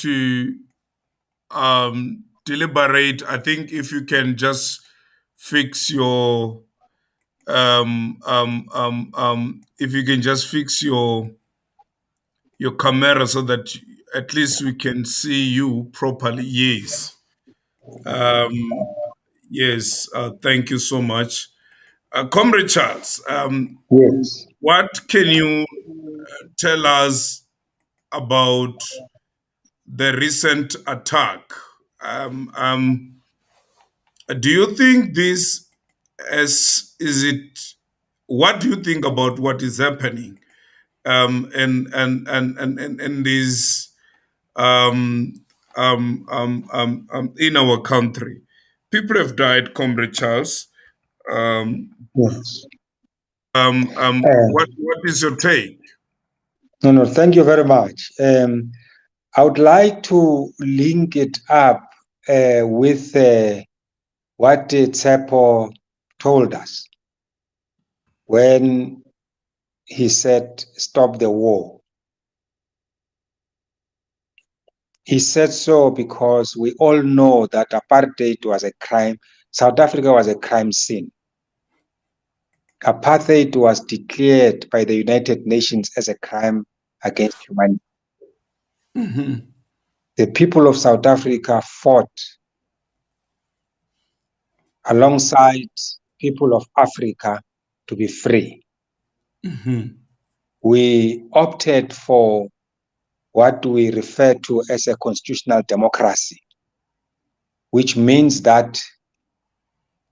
to deliberate, I think if you can just fix your if you can just fix your camera so that at least we can see you properly. Yes. Um, yes. Thank you so much, Comrade Charles. Yes. What can you tell us about the recent attack? Um, um, do you think this is it? What do you think about what is happening? And these um, in our country. People have died, Comrade Charles. Um, Yes. Uh, what is your take? no, thank you very much. I would like to link it up with what Tshepo told us when he said, "Stop the war." He said so because we all know that apartheid was a crime. South Africa was a crime scene. Apartheid was declared by the United Nations as a crime against humanity. Mhm. The people of South Africa fought alongside people of Africa to be free. Mhm. We opted for what we refer to as a constitutional democracy, which means that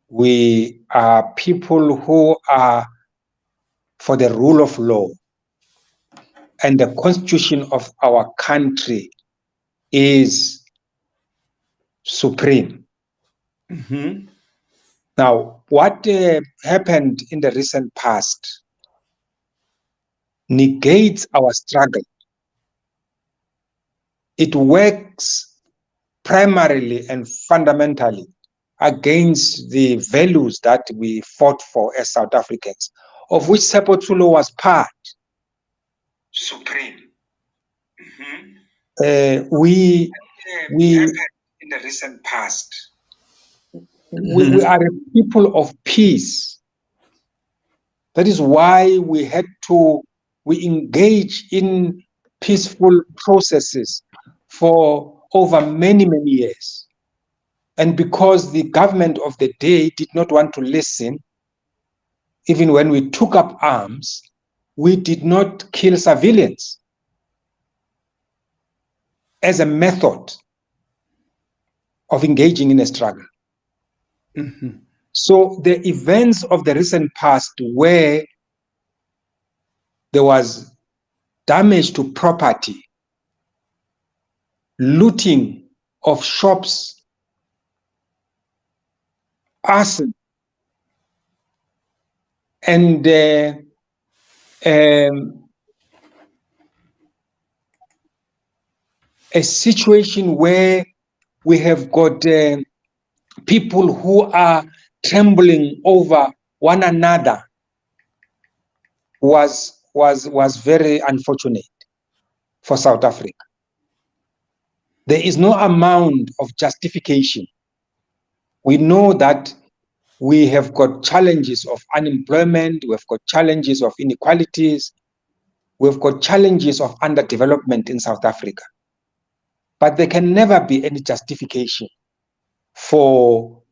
we are people who are for the rule of law, and the constitution of our country is supreme. Mhm. Now, what happened in the recent past negates our struggle. It works primarily and fundamentally against the values that we fought for as South Africans, of which Tshepo Tshola was part. Supreme. We in the recent past. We are a people of peace. That is why we engage in peaceful processes for over many, many years. And because the government of the day did not want to listen, even when we took up arms, we did not kill civilians as a method of engaging in a struggle. Mhm. So the events of the recent past, where there was damage to property, looting of shops, arson, and a situation where we have got people who are trembling over one another was very unfortunate for South Africa. There is no amount of justification. We know that we have got challenges of unemployment, we've got challenges of inequalities, we've got challenges of underdevelopment in South Africa. But there can never be any justification for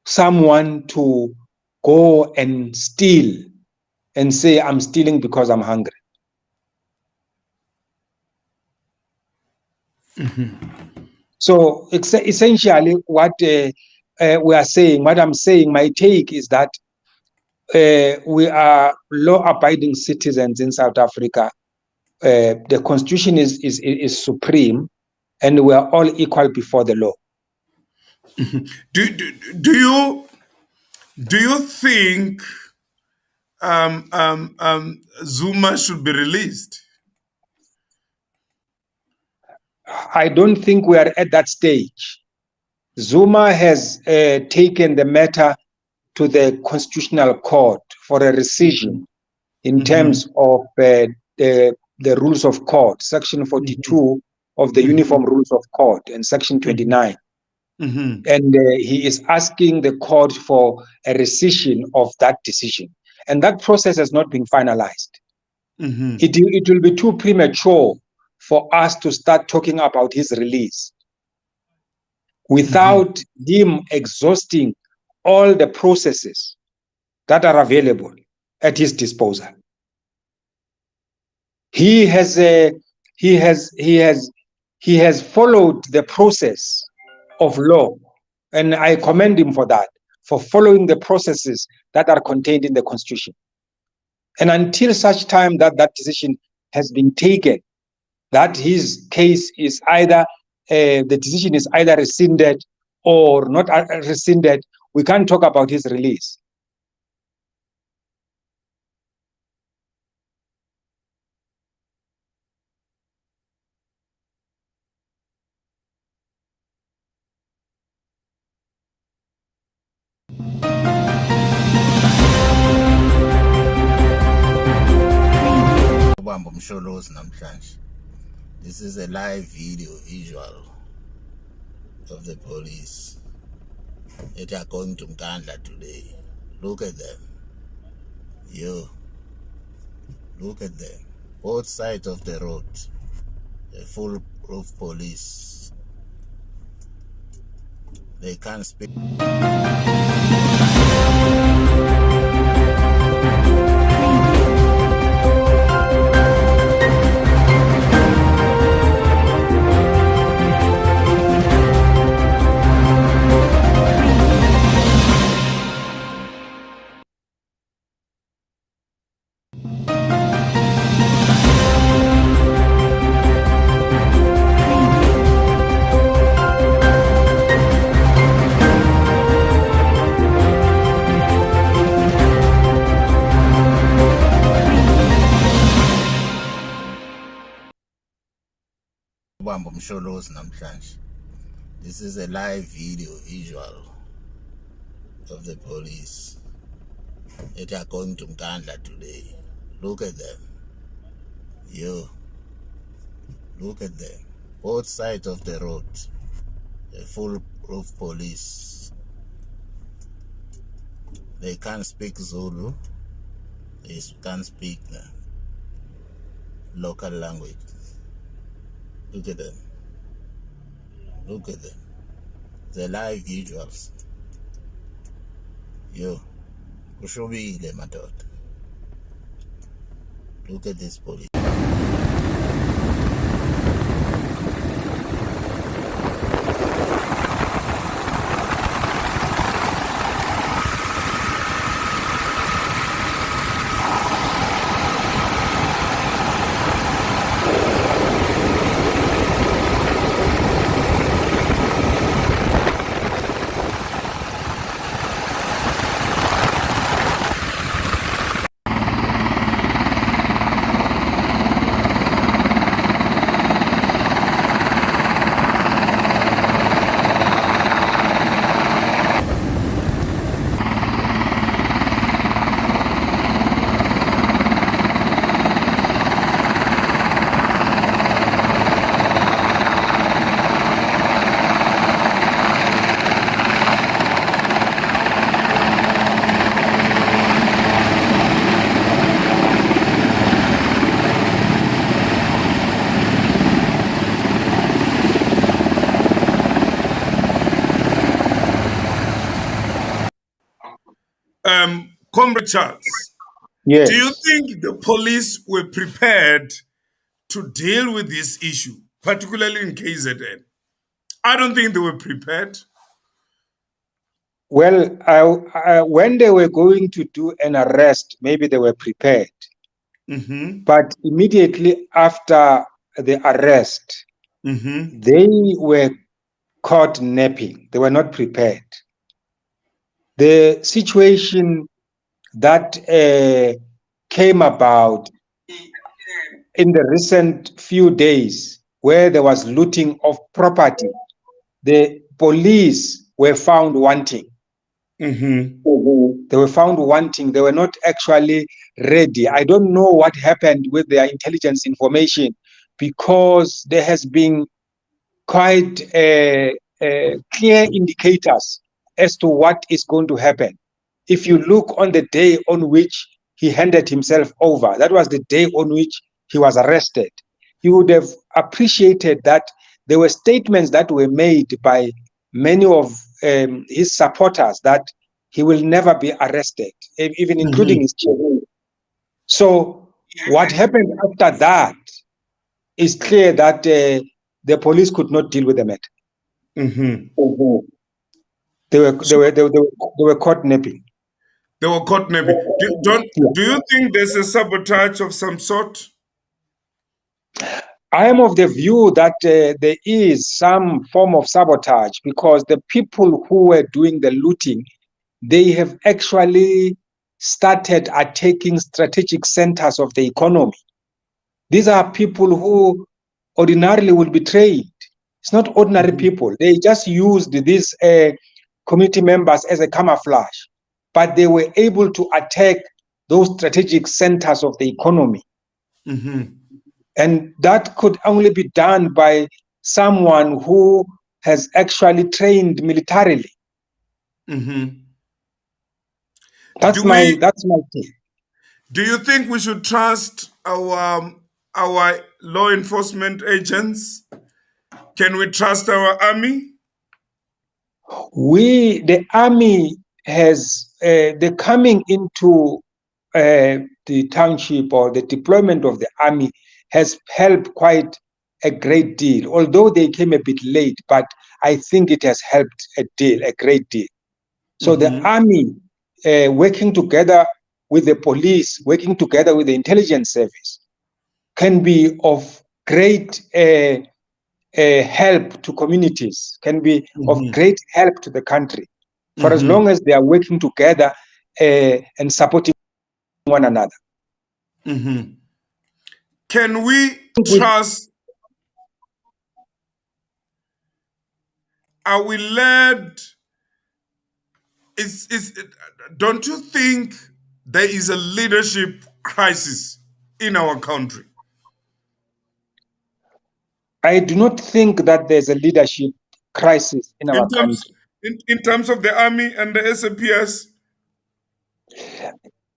someone to go and steal and say, "I'm stealing because I'm hungry." So essentially, what we are saying, what I'm saying, my take is that we are law-abiding citizens in South Africa. The constitution is supreme, and we are all equal before the law. Do, do, do you think Zuma should be released? I don't think we are at that stage. Zuma has taken the matter to the Constitutional Court for a rescission in terms of the rules of court, Section 42 of the Uniform Rules of Court and Section 29. And he is asking the court for a rescission of that decision. And that process has not been finalized. It will be too premature for us to start talking about his release without him exhausting all the processes that are available at his disposal. He has followed the process of law, and I commend him for that, for following the processes that are contained in the Constitution. And until such time that that decision has been taken, that his case is either the decision is either rescinded or not rescinded, we can't talk about his release. This is a live video visual of the police that are going to Mkandla today. Look at them. Look at them. Both sides of the road, a full of police. They can't speak. This is a live video visual of the police that are going to Mkandla today. Look at them. Look at them. Both sides of the road, a full of police. They can't speak Zulu. They can't speak local language. Look at them. Look at them. The live visuals. Kushubile madoda. Look at this police. Comrade Charles, Yes. do you think the police were prepared to deal with this issue, particularly in KZN? I don't think they were prepared. Well, when they were going to do an arrest, maybe they were prepared. But immediately after the arrest, they were caught napping. They were not prepared. The situation that came about in the recent few days, where there was looting of property, the police were found wanting. They were found wanting. They were not actually ready. I don't know what happened with their intelligence information because there has been quite clear indicators as to what is going to happen. If you look on the day on which he handed himself over, that was the day on which he was arrested, you would have appreciated that there were statements that were made by many of his supporters that he will never be arrested, even including his children. So what happened after that is clear that the police could not deal with the matter. They were caught napping. They were caught napping. Do you think there's a sabotage of some sort? I am of the view that there is some form of sabotage, because the people who were doing the looting, they have actually started attacking strategic centers of the economy. These are people who ordinarily would be trained. It's not ordinary people. They just used these community members as a camouflage, but they were able to attack those strategic centers of the economy. And that could only be done by someone who has actually trained militarily. That's my take. Do you think we should trust our law enforcement agents? Can we trust our army? The army has the coming into the township, or the deployment of the army, has helped quite a great deal. Although they came a bit late, but I think it has helped a great deal. So the army, working together with the police, working together with the intelligence service, can be of great help to communities, can be of great help to the country, for as long as they are working together and supporting one another. Can we trust? Are we led? Don't you think there is a leadership crisis in our country? I do not think that there's a leadership crisis in our country. In terms of the army and the SAPS?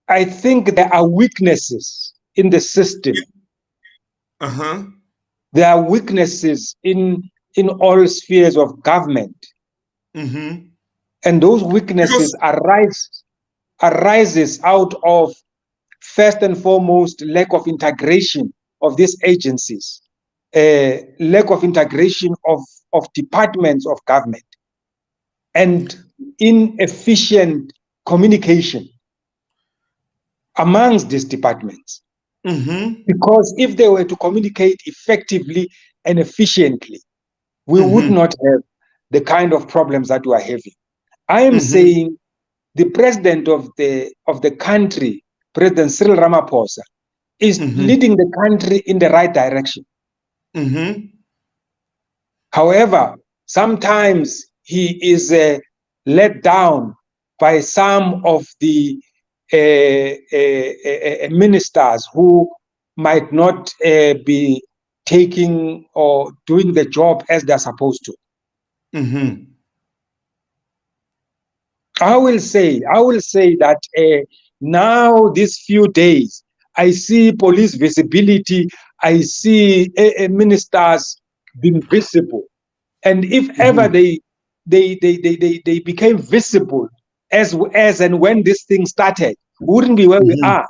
I think there are weaknesses in the system. There are weaknesses in all spheres of government. And those weaknesses arises out of, first and foremost, lack of integration of these agencies, lack of integration of departments of government, and inefficient communication amongst these departments. Because if they were to communicate effectively and efficiently, we would not have the kind of problems that we are having. I am saying the president of the country, President Cyril Ramaphosa, is leading the country in the right direction. However, sometimes he is let down by some of the ministers who might not be taking or doing the job as they're supposed to. I will say that now these few days, I see police visibility, I see ministers being visible, and if ever they became visible as and when this thing started, we wouldn't be where we are.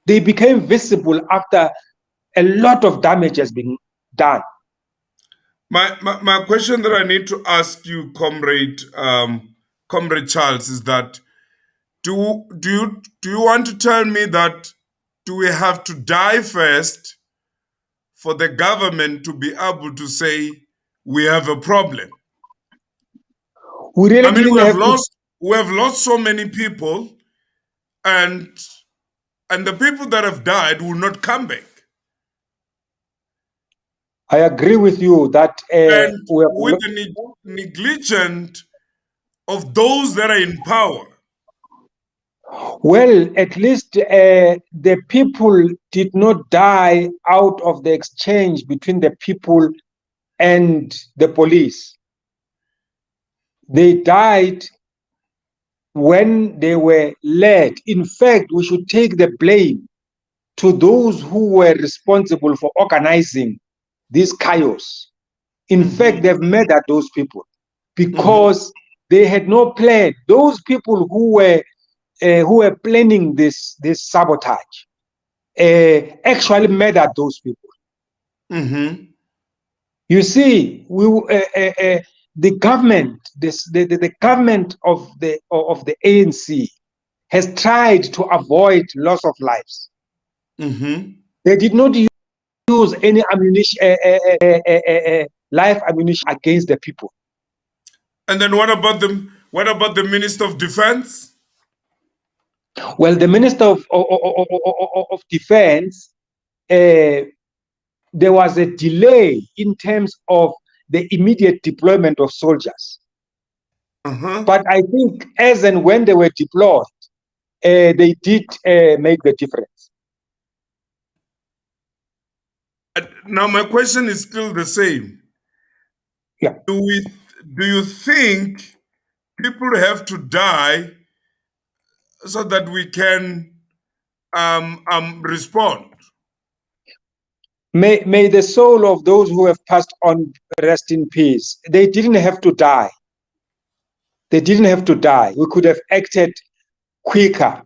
They became visible after a lot of damage has been done. My question that I need to ask you, Comrade Charles, is that do you want to tell me that do we have to die first for the government to be able to say we have a problem? We really we have lost so many people, and the people that have died will not come back. I agree with you that with the negligence of those that are in power. Well, at least the people did not die out of the exchange between the people and the police. They died when they were led. In fact, we should take the blame to those who were responsible for organizing this chaos. In fact, they've murdered those people because they had no plan. Those people who were planning this sabotage actually murdered those people. You see, the government, the government of the ANC has tried to avoid loss of lives. They did not use any ammunition, live ammunition against the people. And then what about the Minister of Defense? Well, the Minister of Defense, there was a delay in terms of the immediate deployment of soldiers. But I think as and when they were deployed, they did make the difference. Now my question is still the same. Yeah. Do you think people have to die so that we can respond? May the soul of those who have passed on rest in peace. They didn't have to die. They didn't have to die. We could have acted quicker.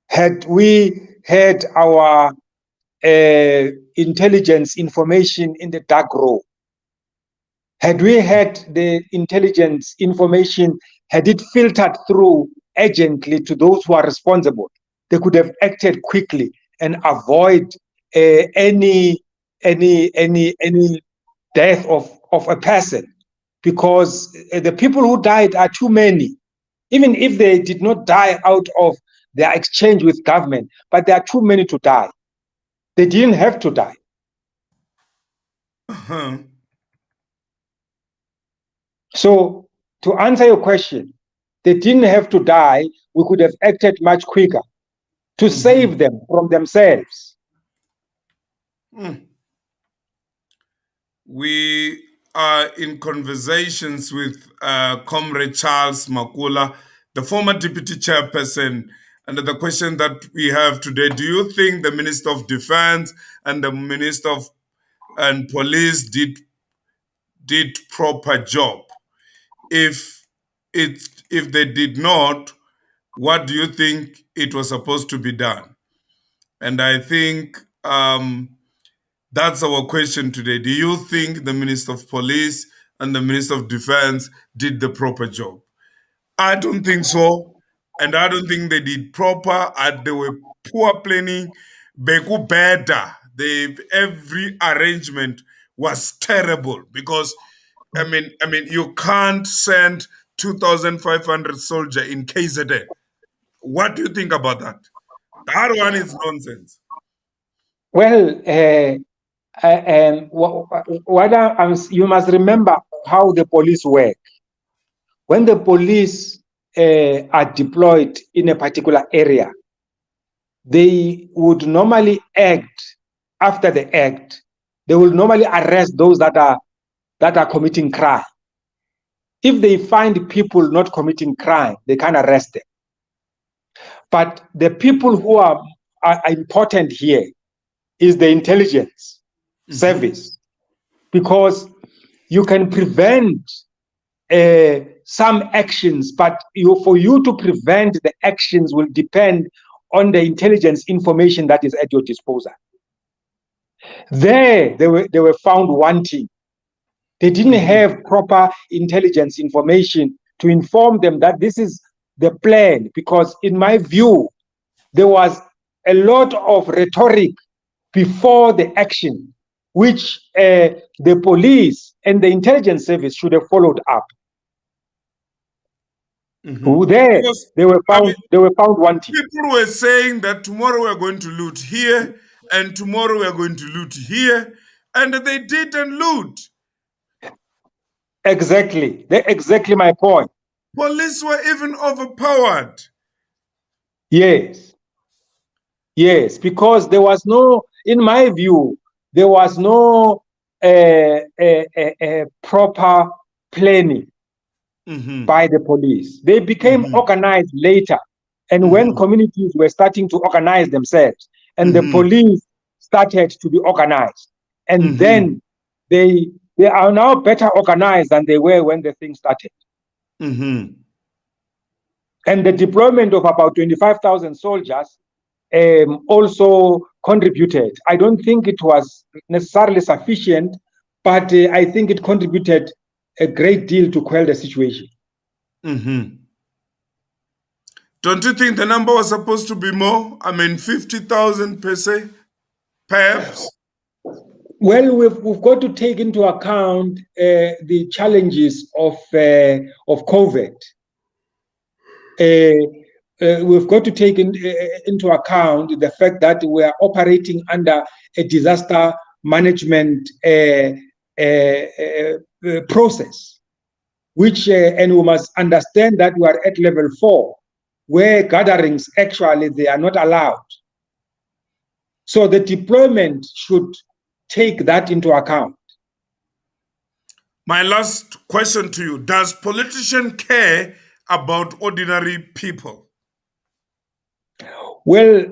Had we had our intelligence information in the dark room, had we had the intelligence information, had it filtered through urgently to those who are responsible, they could have acted quickly and avoid any death of a person, because the people who died are too many. Even if they did not die out of their exchange with government, but there are too many to die. They didn't have to die. So to answer your question, they didn't have to die. We could have acted much quicker to save them from themselves. We are in conversations with Comrade Charles Makula, the former deputy chairperson. And the question that we have today, do you think the Minister of Defense and the Minister of Police did proper job? If they did not, what do you think it was supposed to be done? And I think that's our question today. Do you think the Minister of Police and the Minister of Defense did the proper job? I don't think so. And I don't think they did proper. They were poor planning. Beku better. Every arrangement was terrible because I mean, you can't send 2,500 soldiers in KZN. What do you think about that? That one is nonsense. Well, you must remember how the police work. When the police are deployed in a particular area, they would normally act. After the act, they will normally arrest those that are committing crime. If they find people not committing crime, they can arrest them. But the people who are important here is the intelligence service, because you can prevent some actions, but for you to prevent the actions will depend on the intelligence information that is at your disposal. They were found wanting. They didn't have proper intelligence information to inform them that this is the plan, because in my view, there was a lot of rhetoric before the action, which the police and the intelligence service should have followed up. They were found wanting. People were saying that tomorrow we're going to loot here, and tomorrow we're going to loot here, and they didn't loot. Exactly. That's exactly my point. Police were even overpowered. Yes, yes, because there was no, in my view, there was no proper planning by the police. They became Mm-hmm. organized later. And when Mm-hmm. communities were starting to organize themselves, and the Mm-hmm. police started to be organized, and Mm-hmm. then they are now better organized than they were when the thing started. Mm-hmm. And the deployment of about 25,000 soldiers also contributed. I don't think it was necessarily sufficient, but I think it contributed a great deal to quell the situation. Mm-hmm. Don't you think the number was supposed to be more? I mean, 50,000 per se, perhaps? Well, we've got to take into account the challenges of COVID. We've got to take into account the fact that we are operating under a disaster management process, which and we must understand that we are at level 4, where gatherings actually they are not allowed. So the deployment should take that into account. My last question to you: does politician care about ordinary people? Well,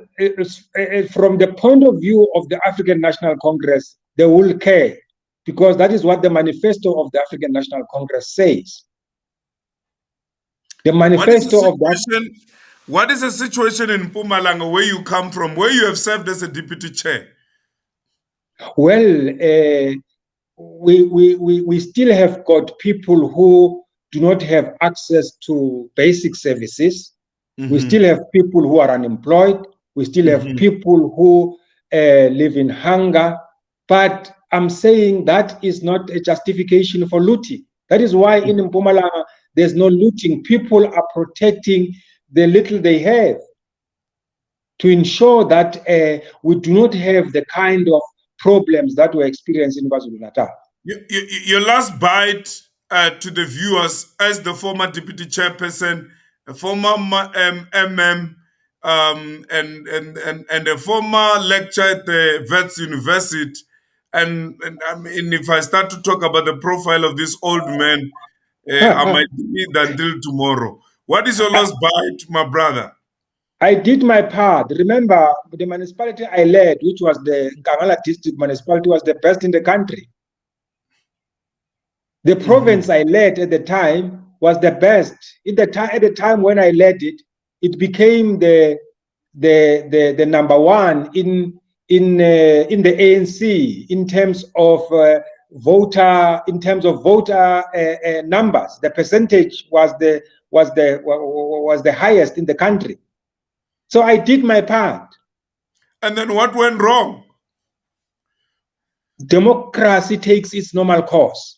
from the point of view of the African National Congress, they will care because that is what the manifesto of the African National Congress says. The What is the manifesto of that, situation? What is the situation in Mpumalanga, where you come from, where you have served as a deputy chair? well, we still have got people who do not have access to basic services. We still Mm-hmm. have people who are unemployed. We still have Mm-hmm. people who live in hunger. But I'm saying that is not a justification for looting. That is why in Mpumalanga, there's no looting. People are protecting the little they have to ensure that we do not have the kind of problems that we experience in KwaZulu-Natal. Your last bite to the viewers, as the former deputy chairperson, a former MM, and a former lecturer at the Vets University. And I mean, if I start to talk about the profile of this old man, I might need until tomorrow. What is your last bite, my brother? I did my part. Remember, the municipality I led, which was the Nkangala district municipality, was the best in the country. The Mm-hmm. province I led at the time was the best. At the time when I led it, it became the number one in the ANC in terms of voter numbers. The percentage was the highest in the country. So I did my part. And then what went wrong? Democracy takes its normal course.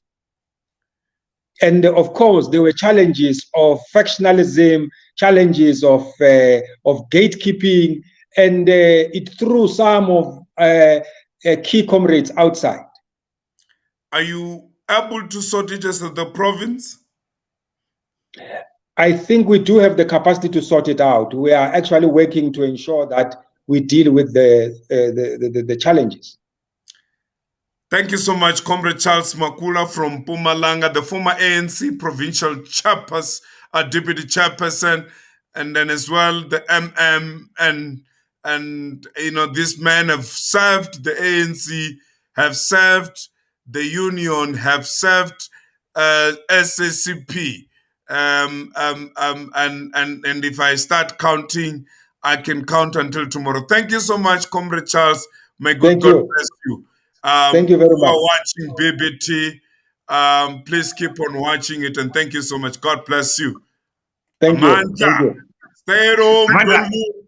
And of course, there were challenges of factionalism, challenges of gatekeeping, and it threw some of key comrades outside. Are you able to sort it as the province? I think we do have the capacity to sort it out. We are actually working to ensure that we deal with the challenges. Thank you so much, Comrade Charles Makula from Mpumalanga, the former ANC provincial deputy chairperson, and then as well the MM, and this man have served the ANC, have served the union, have served SACP, and if I start counting, I can count until tomorrow. Thank you so much, Comrade Charles. May good Thank God you. bless you. Thank you very Who much. are watching BBT, please keep on watching it, and thank you so much. God bless you. Thank you. Amanda, Thank you. stay at home, Manda. don't lose.